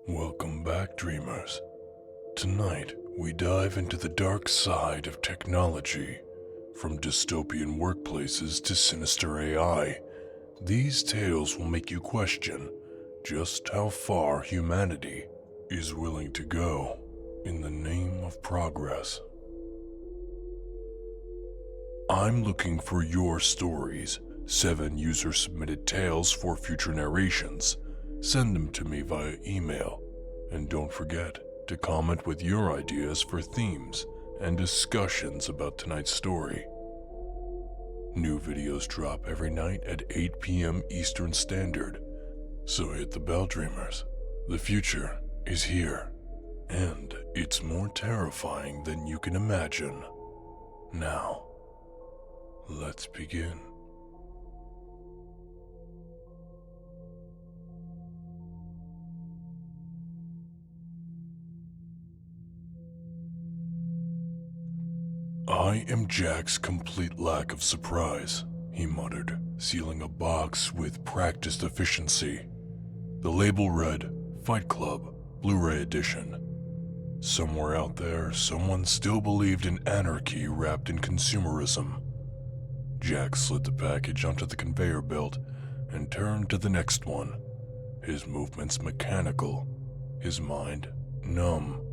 Welcome back, dreamers. Tonight, we dive into the dark side of technology. From dystopian workplaces to sinister AI, these tales will make you question just how far humanity is willing to go in the name of progress. I'm looking for your stories, 7 user-submitted tales for future narrations. Send them to me via email, and don't forget to comment with your ideas for themes and discussions about tonight's story. New videos drop every night at 8 p.m. Eastern Standard, so hit the bell, dreamers. The future is here, and it's more terrifying than you can imagine. Now, let's begin. I am Jack's complete lack of surprise, he muttered, sealing a box with practiced efficiency. The label read, Fight Club, Blu-ray Edition. Somewhere out there, someone still believed in anarchy wrapped in consumerism. Jack slid the package onto the conveyor belt and turned to the next one, his movements mechanical, his mind numb.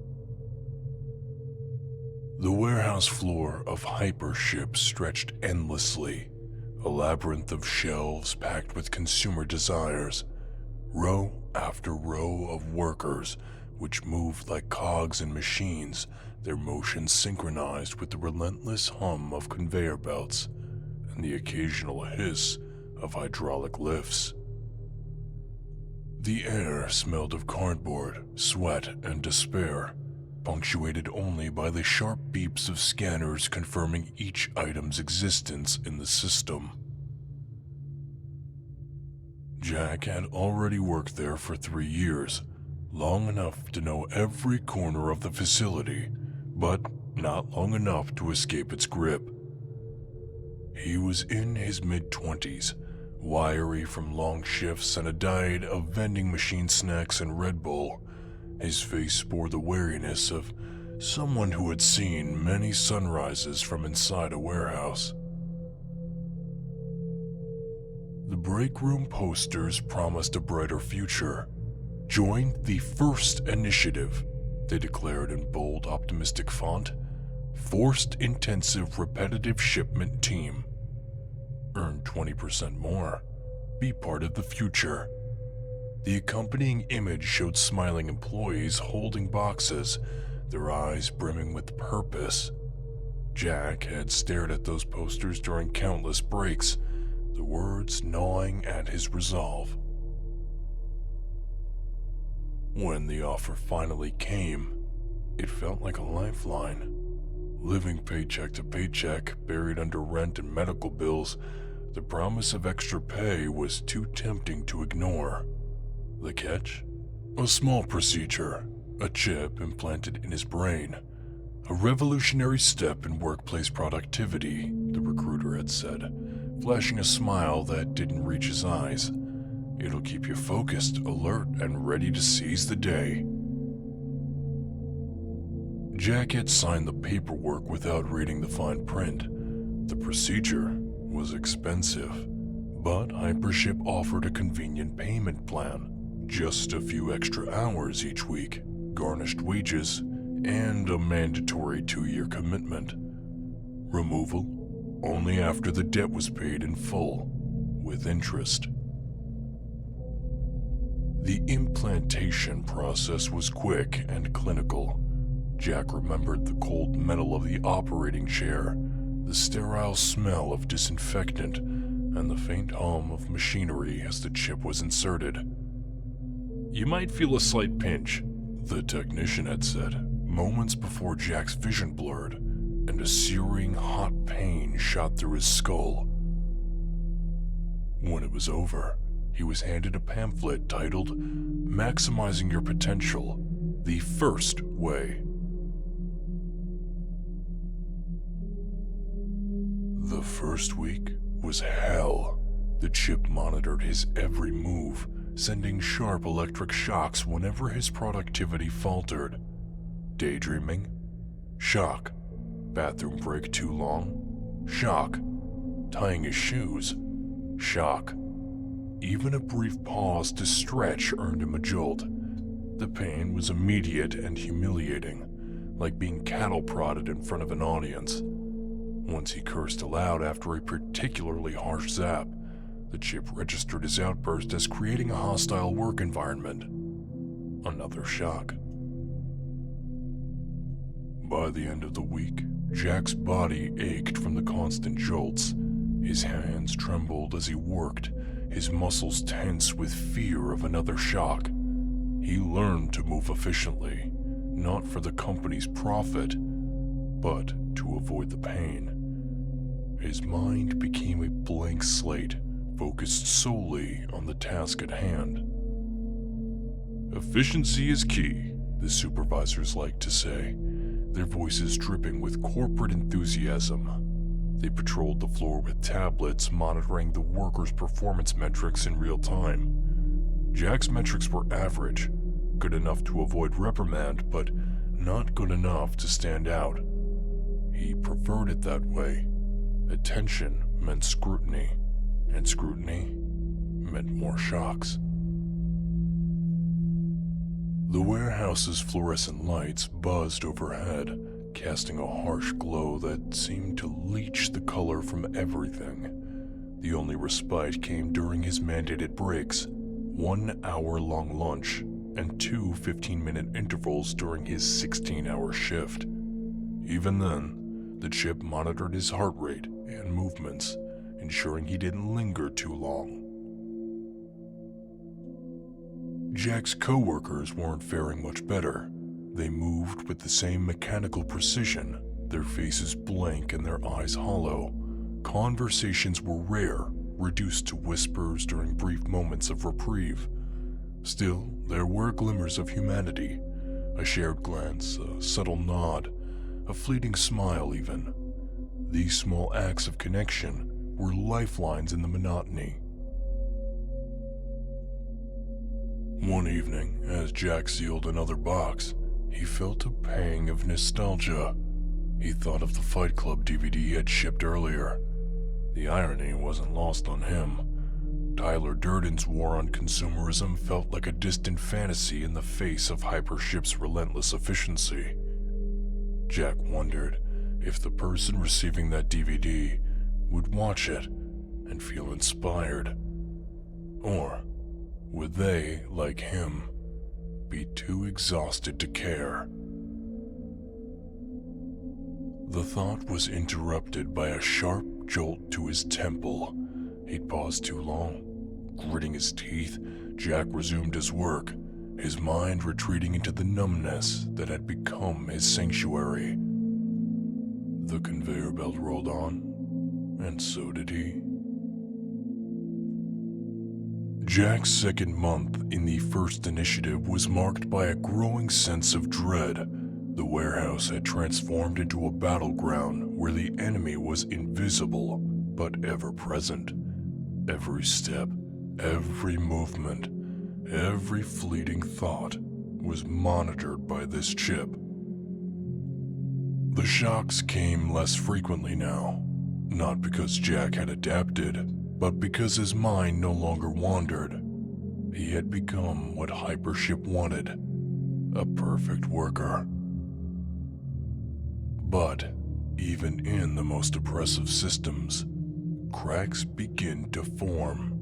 The warehouse floor of Hypership stretched endlessly, a labyrinth of shelves packed with consumer desires, row after row of workers which moved like cogs in machines, their motion synchronized with the relentless hum of conveyor belts and the occasional hiss of hydraulic lifts. The air smelled of cardboard, sweat, and despair, punctuated only by the sharp beeps of scanners confirming each item's existence in the system. Jack had already worked there for 3 years, long enough to know every corner of the facility, but not long enough to escape its grip. He was in his mid-20s, wiry from long shifts and a diet of vending machine snacks and Red Bull. His face bore the wariness of someone who had seen many sunrises from inside a warehouse. The break room posters promised a brighter future. Join the first initiative, they declared in bold, optimistic font. Forced intensive repetitive shipment team. Earn 20% more. Be part of the future. The accompanying image showed smiling employees holding boxes, their eyes brimming with purpose. Jack had stared at those posters during countless breaks, the words gnawing at his resolve. When the offer finally came, it felt like a lifeline. Living paycheck to paycheck, buried under rent and medical bills, the promise of extra pay was too tempting to ignore. The catch? A small procedure, a chip implanted in his brain. A revolutionary step in workplace productivity, the recruiter had said, flashing a smile that didn't reach his eyes. It'll keep you focused, alert, and ready to seize the day. Jack had signed the paperwork without reading the fine print. The procedure was expensive, but Hypership offered a convenient payment plan. Just a few extra hours each week, garnished wages, and a mandatory 2-year commitment. Removal only after the debt was paid in full, with interest. The implantation process was quick and clinical. Jack remembered the cold metal of the operating chair, the sterile smell of disinfectant, and the faint hum of machinery as the chip was inserted. You might feel a slight pinch, the technician had said, moments before Jack's vision blurred, and a searing hot pain shot through his skull. When it was over, he was handed a pamphlet titled Maximizing Your Potential, the First Way. The first week was hell. The chip monitored his every move, sending sharp electric shocks whenever his productivity faltered. Daydreaming? Shock. Bathroom break too long? Shock. Tying his shoes? Shock. Even a brief pause to stretch earned him a jolt. The pain was immediate and humiliating, like being cattle prodded in front of an audience. Once he cursed aloud after a particularly harsh zap, the chip registered his outburst as creating a hostile work environment. Another shock. By the end of the week, Jack's body ached from the constant jolts. His hands trembled as he worked, his muscles tense with fear of another shock. He learned to move efficiently, not for the company's profit, but to avoid the pain. His mind became a blank slate, focused solely on the task at hand. Efficiency is key, the supervisors liked to say, their voices dripping with corporate enthusiasm. They patrolled the floor with tablets monitoring the workers' performance metrics in real time. Jack's metrics were average, good enough to avoid reprimand, but not good enough to stand out. He preferred it that way. Attention meant scrutiny, and scrutiny meant more shocks. The warehouse's fluorescent lights buzzed overhead, casting a harsh glow that seemed to leach the color from everything. The only respite came during his mandated breaks, 1 hour-long lunch, and 2 15-minute intervals during his 16-hour shift. Even then, the chip monitored his heart rate and movements, ensuring he didn't linger too long. Jack's co-workers weren't faring much better. They moved with the same mechanical precision, their faces blank and their eyes hollow. Conversations were rare, reduced to whispers during brief moments of reprieve. Still, there were glimmers of humanity, a shared glance, a subtle nod, a fleeting smile even. These small acts of connection were lifelines in the monotony. One evening, as Jack sealed another box, he felt a pang of nostalgia. He thought of the Fight Club DVD he had shipped earlier. The irony wasn't lost on him. Tyler Durden's war on consumerism felt like a distant fantasy in the face of Hypership's relentless efficiency. Jack wondered if the person receiving that DVD would watch it and feel inspired. Or would they, like him, be too exhausted to care? The thought was interrupted by a sharp jolt to his temple. He'd paused too long. Gritting his teeth, Jack resumed his work, his mind retreating into the numbness that had become his sanctuary. The conveyor belt rolled on, and so did he. Jack's second month in the first initiative was marked by a growing sense of dread. The warehouse had transformed into a battleground where the enemy was invisible but ever present. Every step, every movement, every fleeting thought was monitored by this chip. The shocks came less frequently now, not because Jack had adapted, but because his mind no longer wandered. He had become what Hypership wanted, a perfect worker. But even in the most oppressive systems, cracks begin to form.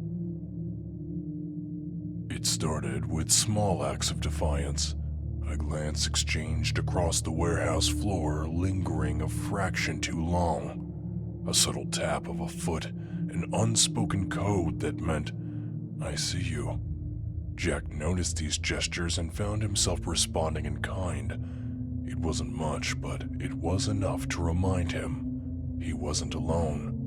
It started with small acts of defiance, a glance exchanged across the warehouse floor lingering a fraction too long, a subtle tap of a foot, an unspoken code that meant, "I see you." Jack noticed these gestures and found himself responding in kind. It wasn't much, but it was enough to remind him he wasn't alone.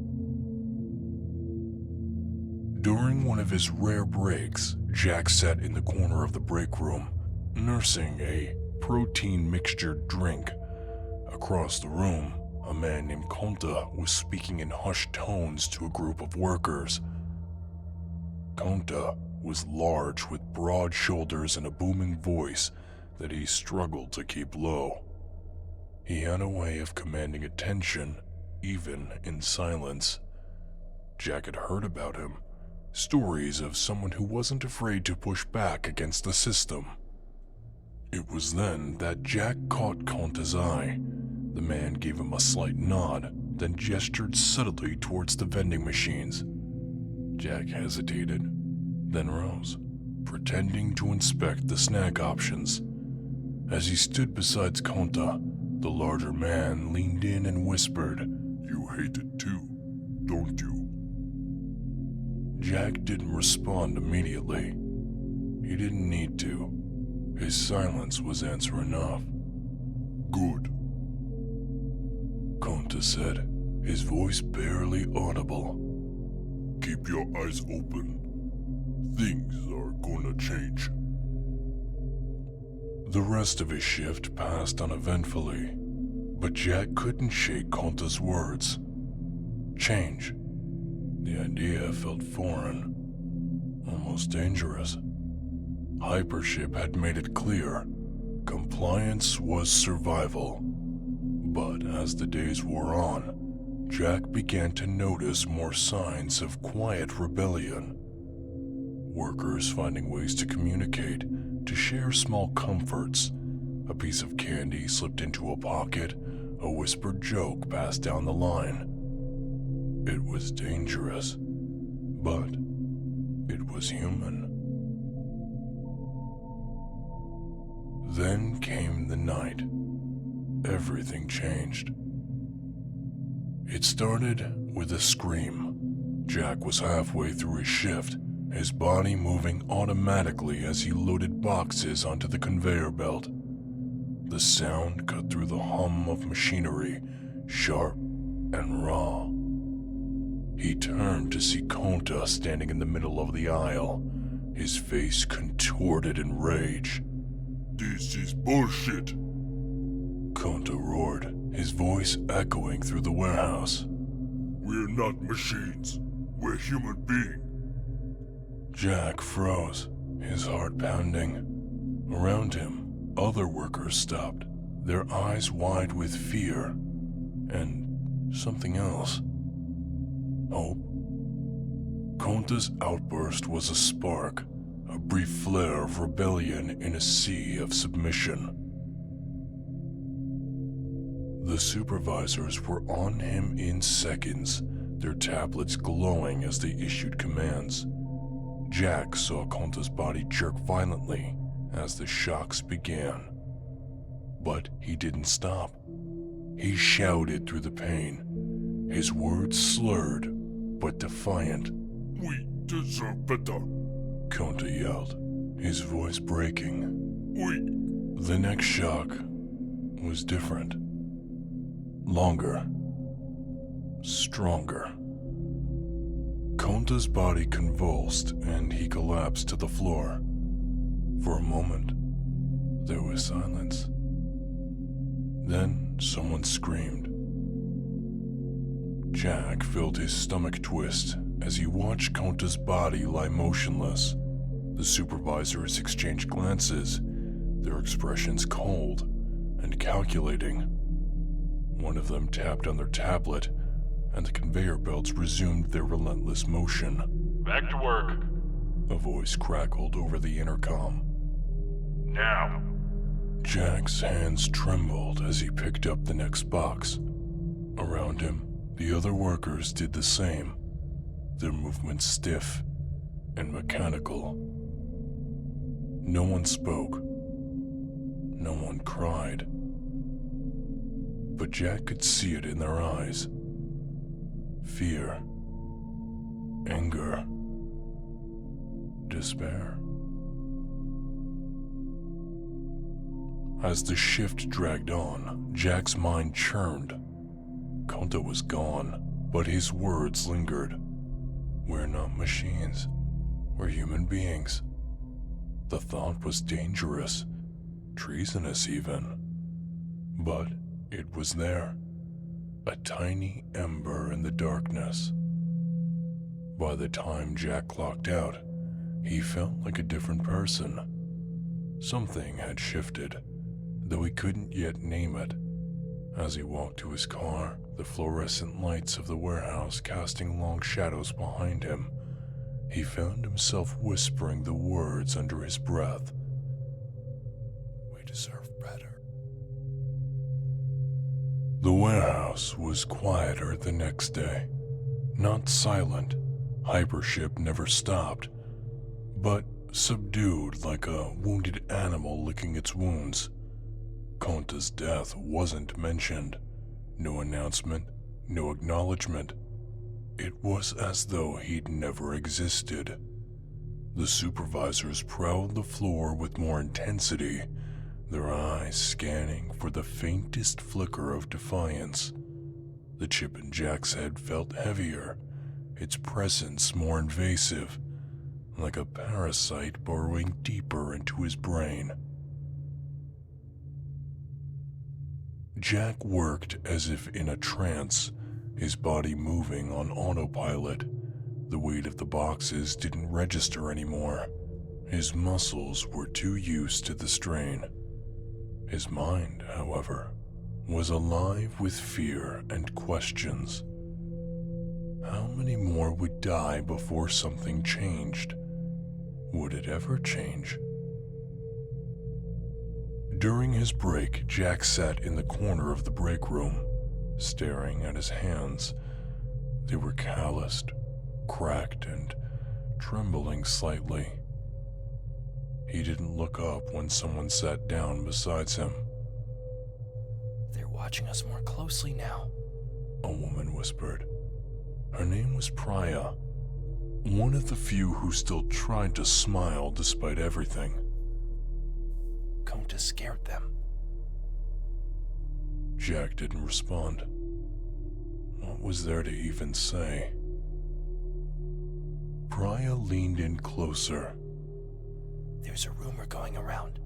During one of his rare breaks, Jack sat in the corner of the break room, nursing a protein mixture drink. Across the room, a man named Konta was speaking in hushed tones to a group of workers. Konta was large with broad shoulders and a booming voice that he struggled to keep low. He had a way of commanding attention, even in silence. Jack had heard about him, stories of someone who wasn't afraid to push back against the system. It was then that Jack caught Conta's eye. The man gave him a slight nod, then gestured subtly towards the vending machines. Jack hesitated, then rose, pretending to inspect the snack options. As he stood beside Conta, the larger man leaned in and whispered, "You hate it too, don't you?" Jack didn't respond immediately. He didn't need to. His silence was answer enough. "Good," Conta said, his voice barely audible. "Keep your eyes open. Things are gonna change." The rest of his shift passed uneventfully, but Jack couldn't shake Conta's words. Change. The idea felt foreign, almost dangerous. Hypership had made it clear, compliance was survival. But as the days wore on, Jack began to notice more signs of quiet rebellion. Workers finding ways to communicate, to share small comforts. A piece of candy slipped into a pocket, a whispered joke passed down the line. It was dangerous, but it was human. Then came the night. Everything changed. It started with a scream. Jack was halfway through his shift, his body moving automatically as he loaded boxes onto the conveyor belt. The sound cut through the hum of machinery, sharp and raw. He turned to see Conta standing in the middle of the aisle, his face contorted in rage. "This is bullshit," Conta roared, his voice echoing through the warehouse. "We're not machines. We're human beings." Jack froze, his heart pounding. Around him, other workers stopped, their eyes wide with fear and something else. Hope. Conta's outburst was a spark, a brief flare of rebellion in a sea of submission. The supervisors were on him in seconds, their tablets glowing as they issued commands. Jack saw Conta's body jerk violently as the shocks began. But he didn't stop. He shouted through the pain, his words slurred but defiant. "We deserve better," Conta yelled, his voice breaking. The next shock was different. Longer. Stronger. Conta's body convulsed and he collapsed to the floor. For a moment, there was silence. Then someone screamed. Jack felt his stomach twist as he watched Conta's body lie motionless. The supervisors exchanged glances, their expressions cold and calculating. One of them tapped on their tablet, and the conveyor belts resumed their relentless motion. "Back to work," a voice crackled over the intercom. "Now." Jack's hands trembled as he picked up the next box. Around him, the other workers did the same, their movements stiff and mechanical. No one spoke. No one cried. But Jack could see it in their eyes. Fear. Anger. Despair. As the shift dragged on, Jack's mind churned. Conta was gone, but his words lingered. "We're not machines. We're human beings." The thought was dangerous, treasonous even. But it was there, a tiny ember in the darkness. By the time Jack clocked out, He felt like a different person. Something had shifted, though he couldn't yet name it. As he walked to his car, the fluorescent lights of the warehouse casting long shadows behind him, he found himself whispering the words under his breath. "We deserve better." The warehouse was quieter the next day. Not silent, hypership never stopped, but subdued like a wounded animal licking its wounds. Konta's death wasn't mentioned. No announcement, no acknowledgement. It was as though he'd never existed. The supervisors prowled the floor with more intensity, their eyes scanning for the faintest flicker of defiance. The chip in Jack's head felt heavier, its presence more invasive, like a parasite burrowing deeper into his brain. Jack worked as if in a trance, his body moving on autopilot. The weight of the boxes didn't register anymore. His muscles were too used to the strain. His mind, however, was alive with fear and questions. How many more would die before something changed? Would it ever change? During his break, Jack sat in the corner of the break room, staring at his hands. They were calloused, cracked, and trembling slightly. He didn't look up when someone sat down beside him. "They're watching us more closely now," a woman whispered. Her name was Priya, one of the few who still tried to smile despite everything. "Konta scared them." Jack didn't respond. What was there to even say? Priya leaned in closer. "There's a rumor going around.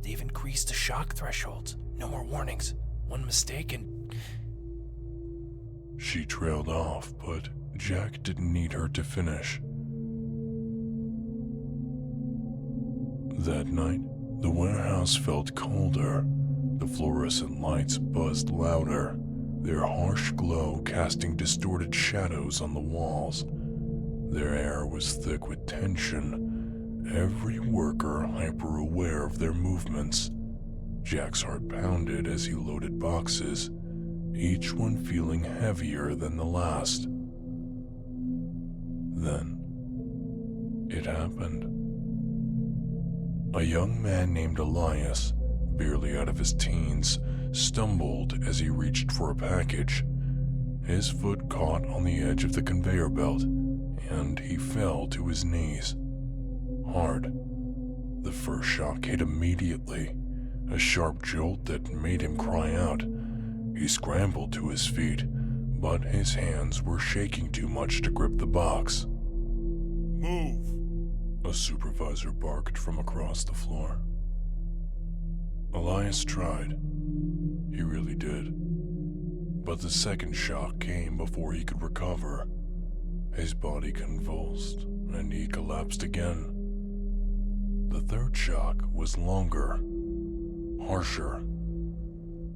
They've increased the shock thresholds. No more warnings. One mistake and..." She trailed off, but Jack didn't need her to finish. That night, the warehouse felt colder. The fluorescent lights buzzed louder, their harsh glow casting distorted shadows on the walls. Their air was thick with tension, every worker hyper-aware of their movements. Jack's heart pounded as he loaded boxes, each one feeling heavier than the last. Then, it happened. A young man named Elias, barely out of his teens, stumbled as he reached for a package. His foot caught on the edge of the conveyor belt, and he fell to his knees. Hard. The first shock hit immediately, a sharp jolt that made him cry out. He scrambled to his feet, but his hands were shaking too much to grip the box. "Move!" a supervisor barked from across the floor. Elias tried. He really did. But the second shock came before he could recover. His body convulsed, and he collapsed again. The third shock was longer, harsher.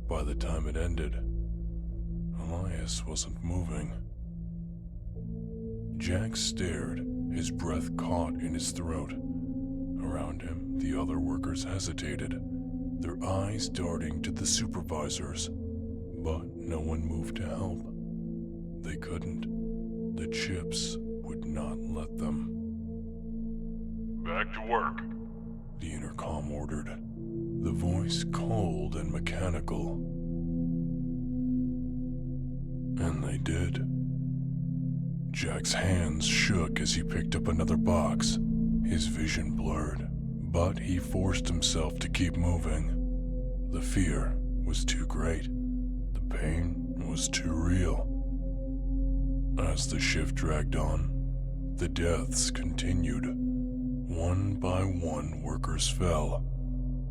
By the time it ended, Elias wasn't moving. Jack stared, his breath caught in his throat. Around him, the other workers hesitated, their eyes darting to the supervisors, but no one moved to help. They couldn't. The chips would not let them. Back to work. The intercom ordered, the voice cold and mechanical. And they did. Jack's hands shook as he picked up another box, his vision blurred, but he forced himself to keep moving. The fear was too great. The pain was too real. As the shift dragged on, the deaths continued. One by one, workers fell,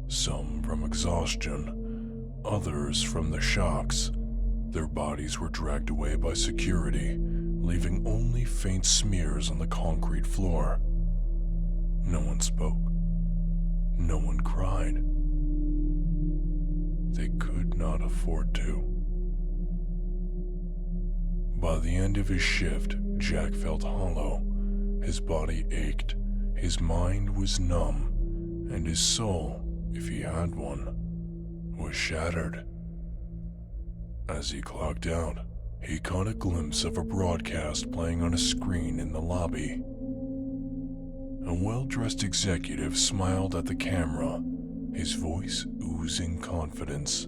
some from exhaustion, others from the shocks. Their bodies were dragged away by security, leaving only faint smears on the concrete floor. No one spoke. No one cried. They could not afford to. By the end of his shift, Jack felt hollow. His body ached, his mind was numb, and his soul, if he had one, was shattered. As he clocked out, he caught a glimpse of a broadcast playing on a screen in the lobby. A well-dressed executive smiled at the camera, his voice oozing confidence.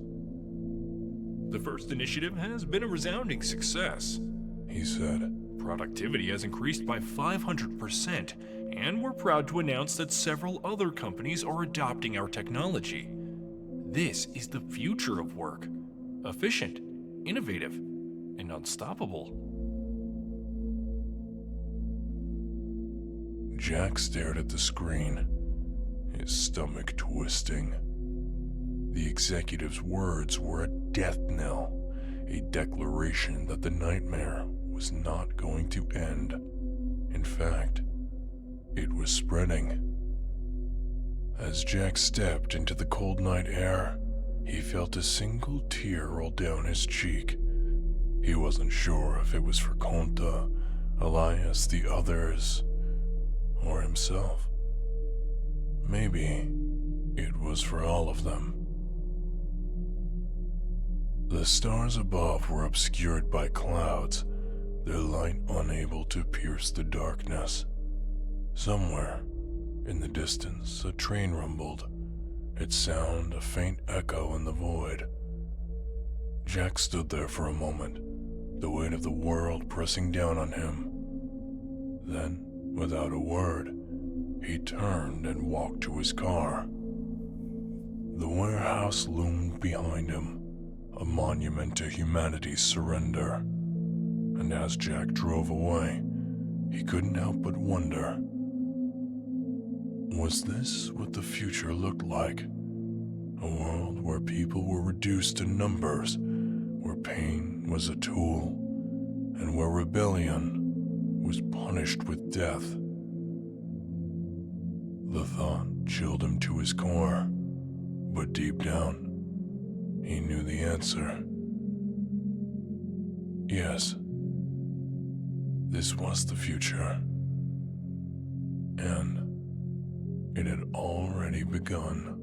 The first initiative has been a resounding success, He said. Productivity has increased by 500%, and we're proud to announce that several other companies are adopting our technology. This is the future of work. Efficient, innovative, and unstoppable. Jack stared at the screen, his stomach twisting. The executive's words were a death knell, a declaration that the nightmare was not going to end. In fact, it was spreading. As Jack stepped into the cold night air, he felt a single tear roll down his cheek. He wasn't sure if it was for Conta, Elias, the others, or himself. Maybe it was for all of them. The stars above were obscured by clouds, their light unable to pierce the darkness. Somewhere, in the distance, a train rumbled, its sound a faint echo in the void. Jack stood there for a moment, the weight of the world pressing down on him. Then, without a word, he turned and walked to his car. The warehouse loomed behind him, a monument to humanity's surrender. And as Jack drove away, he couldn't help but wonder, was this what the future looked like? A world where people were reduced to numbers, where pain was a tool, and where rebellion was punished with death. The thought chilled him to his core, but deep down, he knew the answer. Yes, this was the future, and it had already begun.